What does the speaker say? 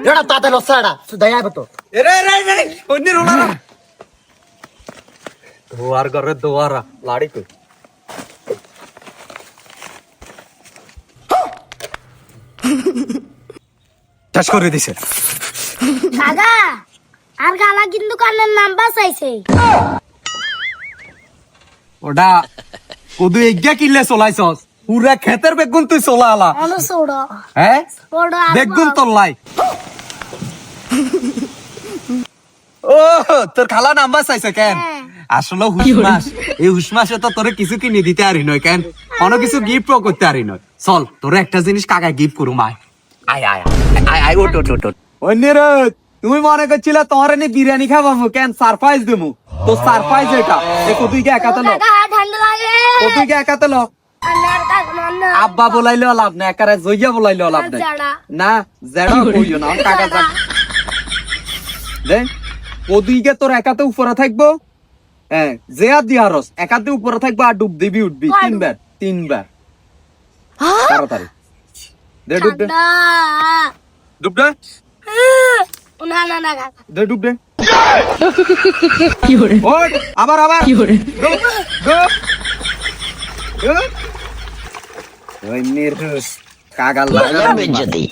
এড়া তাতে লসাড়া দয়া বতো এরে রে রে অন্য রোলা দোয়ার ঘরে দোয়ারা লাড়ি কই চাষ করে দিছে কাকা আর গালা কিন্তু কানের নাম বাঁচাইছে ওটা কদু এগিয়া কিনলে চলাইছস পুরা ক্ষেতের বেগুন তুই চলা আলা অন সোড় হ্যাঁ সোড় বেগুন তোলাই ও তোর খালা নাম্বার চাইছে কেন আসলে হুসমাস এই হুসমাসে তো তোরে কিছু কিনে দিতে আরি নয় কেন কোনো কিছু গিফট করতে আরি নয় চল তোরে একটা জিনিস কাকায় গিফট করুম আয় আয় আয় আয় আয় ওট ওট ওট অন্যেরা তুমি মনে করছিলে তোমার এনে বিরিয়ানি খাবামু কেন সারপ্রাইজ দেবো তো সারপ্রাইজ এটা দেখো তুই কে একাতে লো কাকা ঠান্ডা লাগে তুই কে একাতে লো আন্নার কাকা আব্বা বলাইলে লাভ না একারে জইয়া বলাইলে লাভ নাই না জেডা কইও না কাকা যা দেখ ওদিকে তোর একাতে উপরে থাকবো হ্যাঁ যে আর দিয়ারস একাতে উপরে থাকবো আর ডুব দিবি উঠবি তিনবার তাড়াতাড়ি দে ডুব দে ডুব দে না না না কাকা দে ডুব দে কি হরে ওই আবার কি হরে ওই নির্দোষ কাগাল লাগা বেজ্জতি